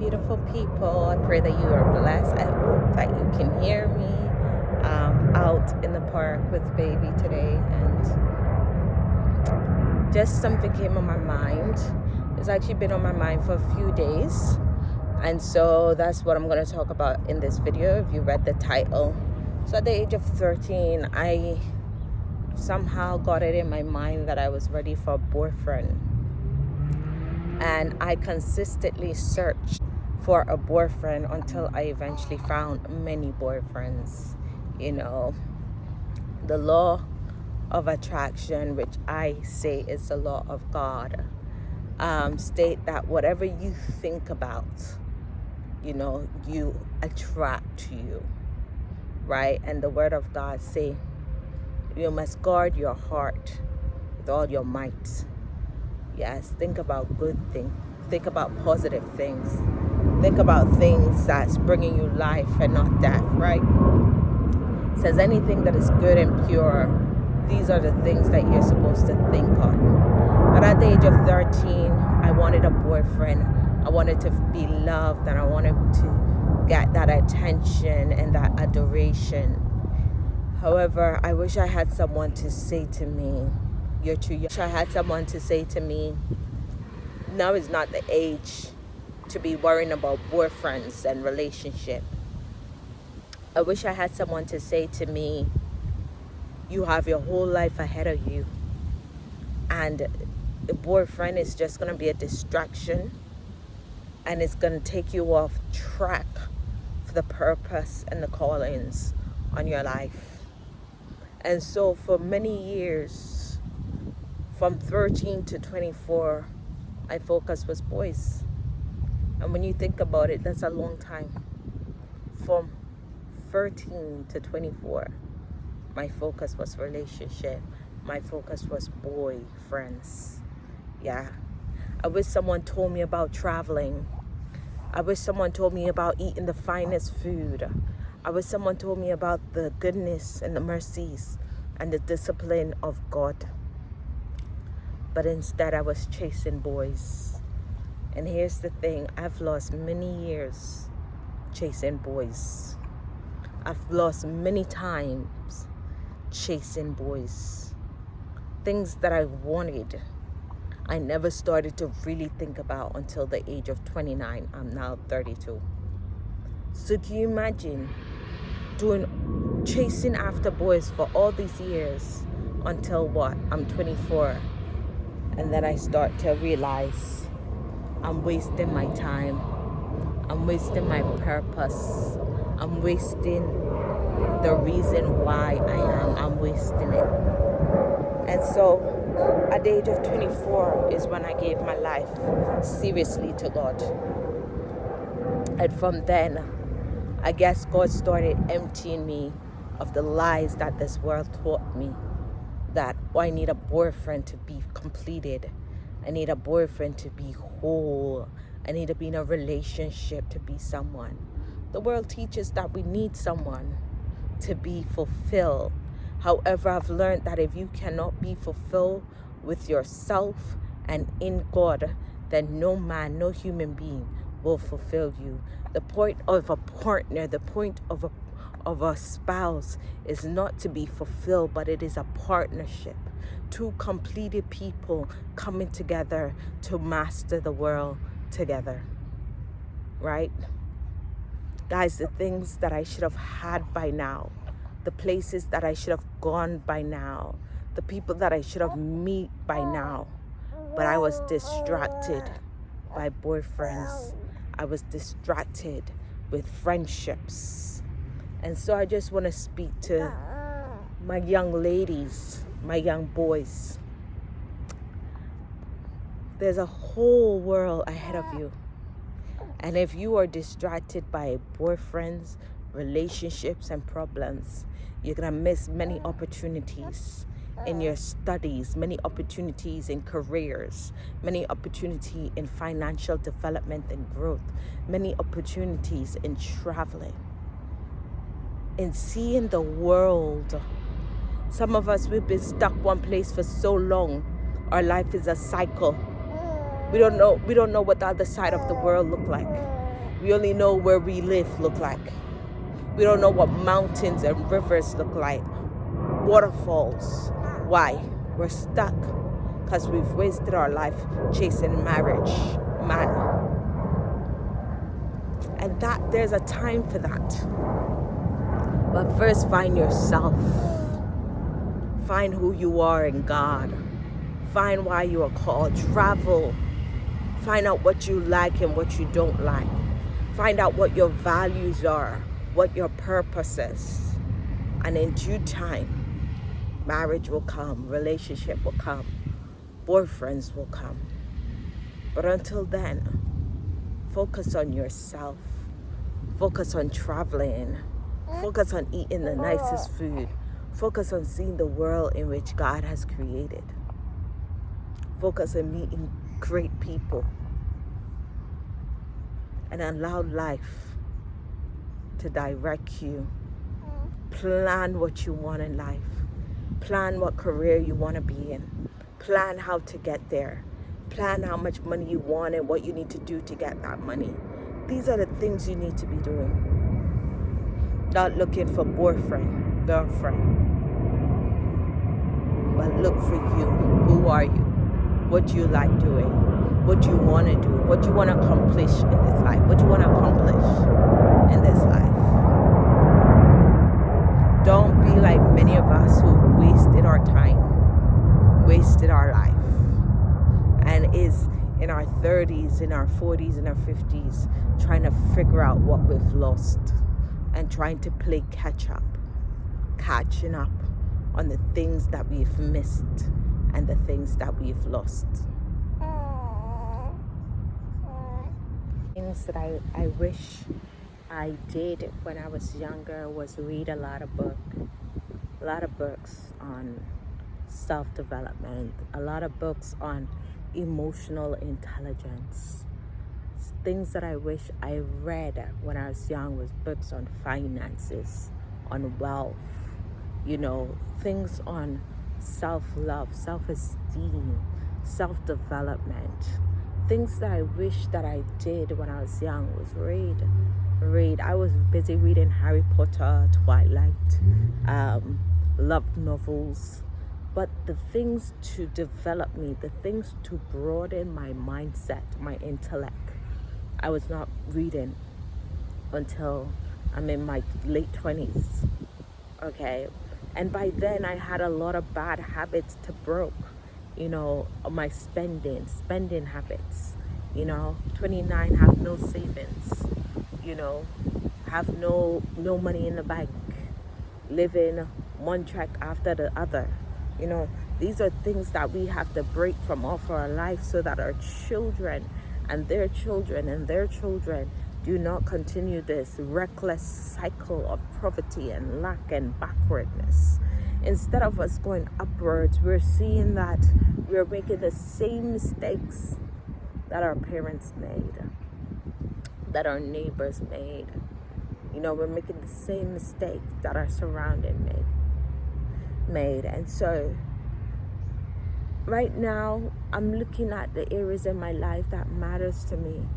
beautiful people. I pray that you are blessed. I hope that you can hear me. Out in the park with baby today, and just something came on my mind. It's actually been on my mind for a few days, and so that's what I'm going to talk about in this video. If you read the title, so at the age of 13, I somehow got it in my mind that I was ready for a boyfriend, and I consistently searched for a boyfriend until I eventually found many boyfriends. The law of attraction, which I say is the law of God, state that whatever you think about, you attract to you, right? And the word of God say you must guard your heart with all your might. Yes, think about good things. Think about positive things. Think about things that's bringing you life and not death, right? It says anything that is good and pure, these are the things that you're supposed to think on. But at the age of 13, I wanted a boyfriend. I wanted to be loved, and I wanted to get that attention and that adoration. However, I wish I had someone to say to me, you're too young. I wish I had someone to say to me, now is not the age to be worrying about boyfriends and relationship. I wish I had someone to say to me, you have your whole life ahead of you, and the boyfriend is just going to be a distraction, and it's going to take you off track for the purpose and the callings on your life. And so for many years, from 13 to 24, my focus was boys. And when you think about it, that's a long time. From 13 to 24, my focus was relationship. My focus was boyfriends. Yeah. I wish someone told me about traveling. I wish someone told me about eating the finest food. I wish someone told me about the goodness and the mercies and the discipline of God. But instead, I was chasing boys. And here's the thing, I've lost many years chasing boys. I've lost many times chasing boys. Things that I wanted, I never started to really think about until the age of 29. I'm now 32. So can you imagine chasing after boys for all these years until what? I'm 24. And then I start to realize I'm wasting my time. I'm wasting my purpose. I'm wasting the reason why I'm wasting it. And so at the age of 24 is when I gave my life seriously to God. And from then, I guess God started emptying me of the lies that this world taught me. That I need a boyfriend to be completed. I need a boyfriend to be whole. I need to be in a relationship to be someone. The world teaches that we need someone to be fulfilled. However, I've learned that if you cannot be fulfilled with yourself and in God, then no man, no human being will fulfill you. The point of a partner, the point of a spouse is not to be fulfilled, but it is a partnership. Two completed people coming together to master the world together, right? Guys, the things that I should have had by now, the places that I should have gone by now, the people that I should have met by now, but I was distracted by boyfriends. I was distracted with friendships. And so I just want to speak to my young ladies, my young boys. There's a whole world ahead of you. And if you are distracted by boyfriends, relationships, and problems, you're going to miss many opportunities in your studies, many opportunities in careers, many opportunities in financial development and growth, many opportunities in traveling, in seeing the world. Some of us, we've been stuck one place for so long. Our life is a cycle. We don't know what the other side of the world look like. We only know where we live look like. We don't know what mountains and rivers look like, waterfalls. Why? We're stuck because we've wasted our life chasing marriage, man. And that there's a time for that. But first, find yourself. Find who you are in God. Find why you are called. Travel. Find out what you like and what you don't like. Find out what your values are, what your purpose is. And in due time, marriage will come, relationship will come, boyfriends will come. But until then, focus on yourself. Focus on traveling. Focus on eating the nicest food. Focus on seeing the world in which God has created. Focus on meeting great people. And allow life to direct you. Plan what you want in life. Plan what career you want to be in. Plan how to get there. Plan how much money you want and what you need to do to get that money. These are the things you need to be doing. Not looking for boyfriend, girlfriend. But look for you. Who are you? What do you like doing? What do you want to do? What do you want to accomplish in this life? What do you want to accomplish in this life? Don't be like many of us who wasted our time, wasted our life, and is in our 30s, in our 40s, in our 50s, trying to figure out what we've lost and trying to play catching up on the things that we've missed and the things that we've lost. Things that I wish I did when I was younger was read a lot of books on self-development, a lot of books on emotional intelligence. Things that I wish I read when I was young was books on finances, on wealth, things on self-love, self-esteem, self-development. Things that I wish that I did when I was young was read. I was busy reading Harry Potter, Twilight, love novels. But the things to develop me, the things to broaden my mindset, my intellect, I was not reading until I'm in my late 20s. Okay? And by then I had a lot of bad habits to break. My spending habits, 29, have no savings, have no money in the bank, living one check after the other. These are things that we have to break from off our life so that our children and their children and their children do not continue this reckless cycle of poverty and lack and backwardness. Instead of us going upwards, we're seeing that we're making the same mistakes that our parents made, that our neighbors made. We're making the same mistakes that our surrounding made. And so right now, I'm looking at the areas in my life that matters to me.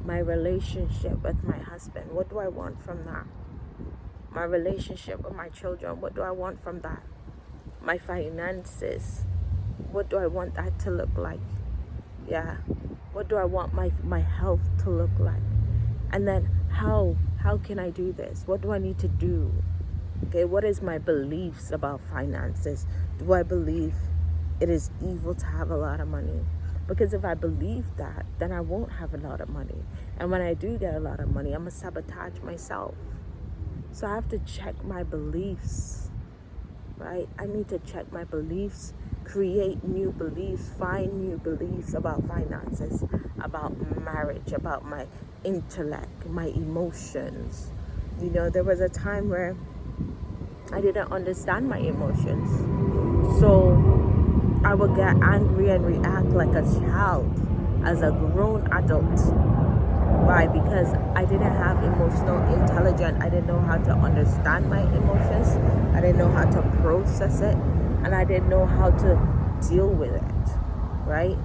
My relationship with my husband, what do I want from that? My relationship with my children, what do I want from that? My finances, what do I want that to look like? Yeah. What do I want my health to look like? And then how can I do this? What do I need to do? Okay, what is my beliefs about finances? Do I believe it is evil to have a lot of money? Because if I believe that, then I won't have a lot of money. And when I do get a lot of money, I'm going to sabotage myself. So I have to check my beliefs, right? I need to check my beliefs, create new beliefs, find new beliefs about finances, about marriage, about my intellect, my emotions. There was a time where I didn't understand my emotions. So I would get angry and react like a child as a grown adult. Why? Because I didn't have emotional intelligence. I didn't know how to understand my emotions. I didn't know how to process it. And I didn't know how to deal with it. Right?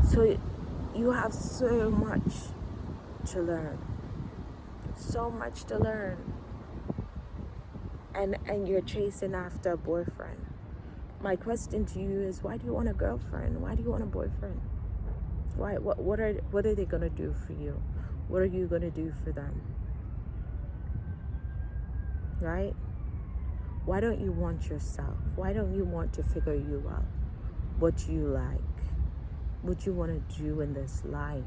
So you have so much to learn. So much to learn. And you're chasing after a boyfriend. My question to you is, why do you want a girlfriend? Why do you want a boyfriend? Why? What are they gonna do for you? What are you gonna do for them? Right? Why don't you want yourself? Why don't you want to figure you out? What you like? What you want to do in this life?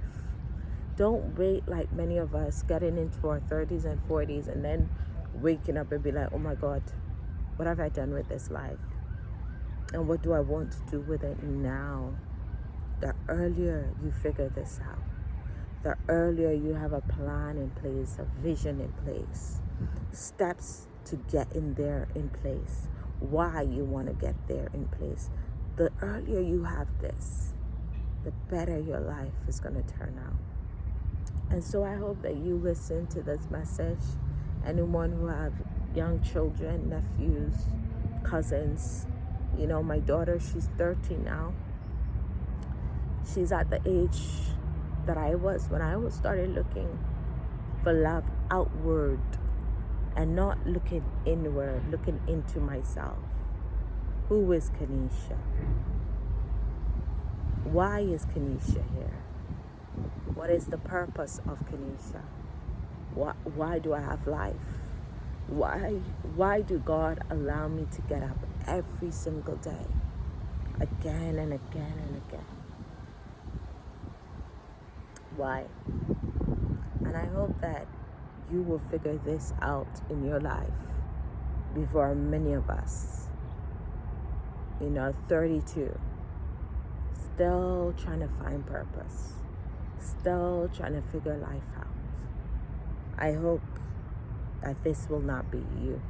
Don't wait like many of us getting into our 30s and 40s and then waking up and be like, oh my God, what have I done with this life? And what do I want to do with it now? The earlier you figure this out, the earlier you have a plan in place, a vision in place, steps to get in there in place, why you want to get there in place. The earlier you have this, the better your life is going to turn out. And so I hope that you listen to this message. Anyone who have young children, nephews, cousins, you know, my daughter, she's 13 now. She's at the age that I was when I started looking for love outward and not looking inward, looking into myself. Who is Kanisha? Why is Kanisha here? What is the purpose of Kanisha? Why do I have life? Why do God allow me to get up every single day, again and again and again? Why? And I hope that you will figure this out in your life before many of us, 32, still trying to find purpose, still trying to figure life out. I hope that this will not be you.